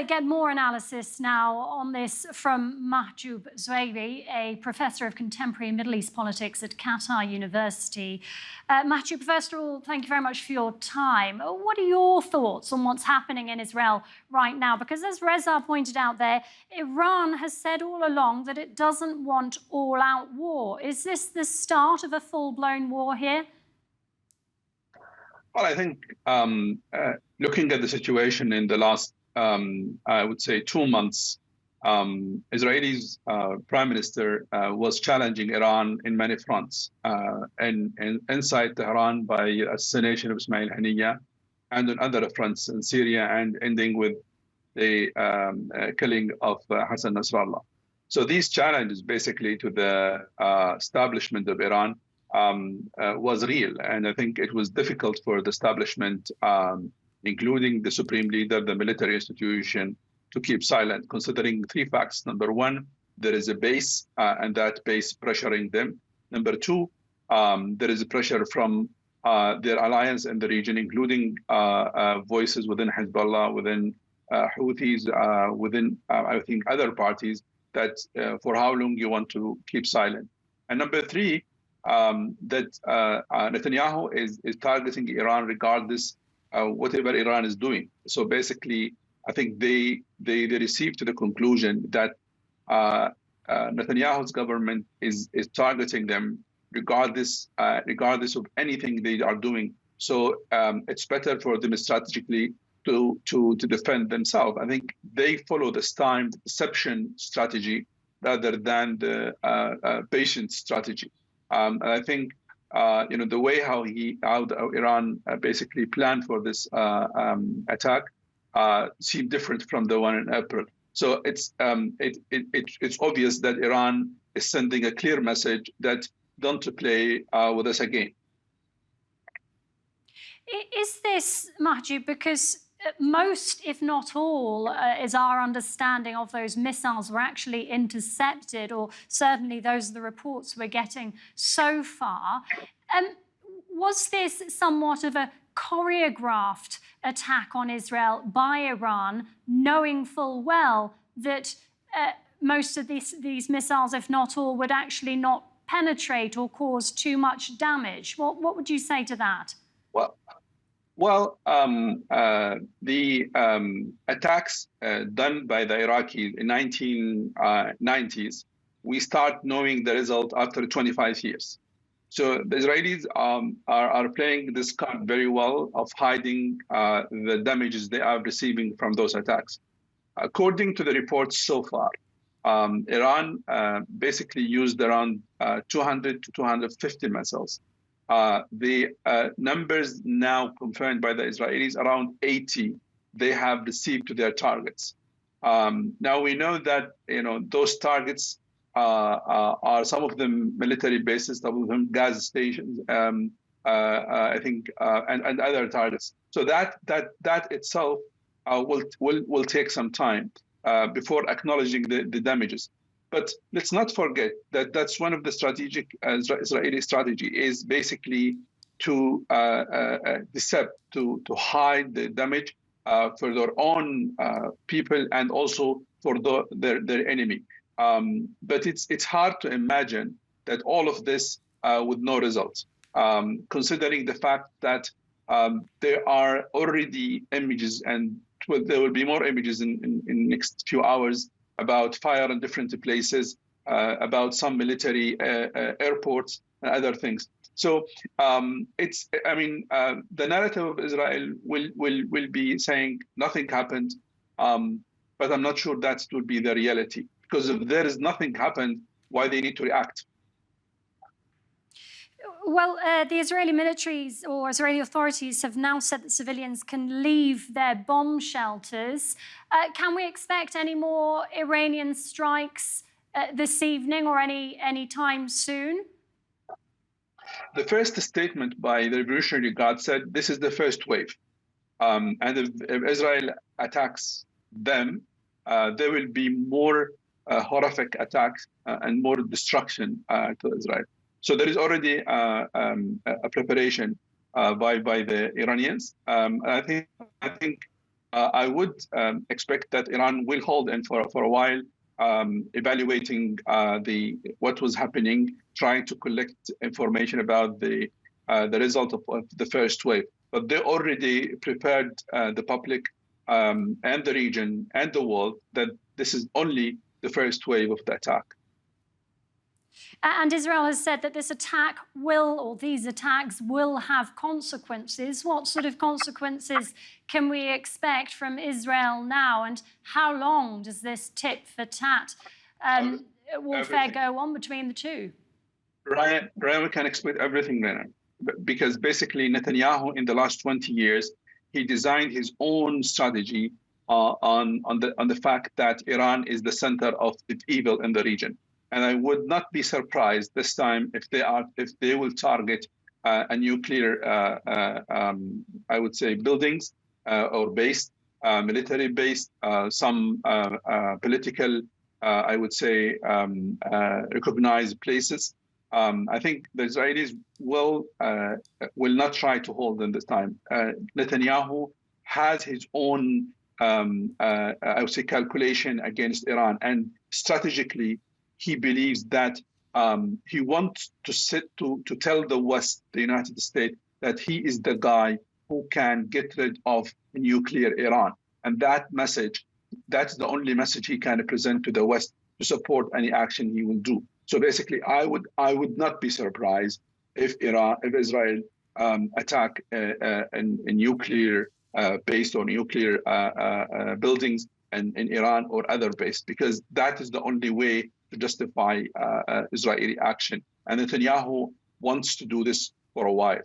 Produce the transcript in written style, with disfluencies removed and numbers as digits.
get more analysis now on this from Mahjoob Zweiri, a professor of contemporary Middle East politics at Qatar University. Mahjoob, first of all, thank you very much for your time. What are your thoughts on what's happening in Israel right now? Because as Reza pointed out there, Iran has said all along that it doesn't want all-out war. Is this the start of a full-blown war here? Well, I think looking at the situation in the last, I would say, 2 months, Israel's prime minister was challenging Iran in many fronts, and inside Tehran by assassination of Ismail Haniyeh, and on other fronts in Syria, and ending with the killing of Hassan Nasrallah. So these challenges basically to the establishment of Iran was real. And I think it was difficult for the establishment, including the supreme leader, the military institution, to keep silent, considering 3 facts. Number one, there is a base, and that base pressuring them. Number two, there is a pressure from their alliance in the region, including voices within Hezbollah, within Houthis, within, I think, other parties, that for how long you want to keep silent. And number three, that Netanyahu is targeting Iran regardless whatever Iran is doing. So basically, I think they received to the conclusion that Netanyahu's government is targeting them regardless of anything they are doing. So it's better for them strategically to defend themselves. I think they follow this time the deception strategy rather than the patient strategy. And I think the way how Iran basically planned for this attack seemed different from the one in April. So it's obvious that Iran is sending a clear message that don't play with us again. Is this, Mahjoob, because most, if not all, is our understanding of those missiles were actually intercepted, or certainly those are the reports we're getting so far. Was this somewhat of a choreographed attack on Israel by Iran, knowing full well that most of these missiles, if not all, would actually not penetrate or cause too much damage? What would you say to that? Well, the attacks done by the Iraqis in 1990s, we start knowing the result after 25 years. So the Israelis are playing this card very well of hiding the damages they are receiving from those attacks. According to the reports so far, Iran basically used around 200 to 250 missiles. The numbers now confirmed by the Israelis, around 80 they have received to their targets. Now we know that those targets are some of them military bases, some of them gas stations, I think, and other targets. So that itself will take some time before acknowledging the damages. But let's not forget that that's one of the strategic Israeli strategy is basically to decept, to hide the damage for their own people and also for their enemy. But it's hard to imagine that all of this with no results, considering the fact that there are already images, and there will be more images in next few hours about fire in different places, about some military airports and other things. So the narrative of Israel will be saying nothing happened, but I'm not sure that would be the reality, because if there is nothing happened, why they need to react? Well, the Israeli militaries or Israeli authorities have now said that civilians can leave their bomb shelters. Can we expect any more Iranian strikes this evening or any time soon? The first statement by the Revolutionary Guard said this is the first wave. And if Israel attacks them, there will be more horrific attacks and more destruction to Israel. So there is already a preparation by the Iranians. I think I would expect that Iran will hold in for a while, evaluating what was happening, trying to collect information about the result of the first wave. But they already prepared the public and the region and the world that this is only the first wave of the attack. And Israel has said that this attack or these attacks will have consequences. What sort of consequences can we expect from Israel now? And how long does this tit for tat warfare go on between the two? Ryan, we can expect everything, Ryan, because basically Netanyahu in the last 20 years, he designed his own strategy on the fact that Iran is the center of the evil in the region. And I would not be surprised this time if they will target a nuclear, I would say, buildings or based, military based, some political, I would say, recognized places. I think the Israelis will not try to hold them this time. Netanyahu has his own, I would say, calculation against Iran, and strategically, he believes that he wants to tell the West, the United States, that he is the guy who can get rid of nuclear Iran. And that message, that's the only message he can present to the West to support any action he will do. So basically, I would not be surprised if Israel attack a nuclear based or nuclear buildings in Iran or other base, because that is the only way to justify Israeli action. And Netanyahu wants to do this for a while.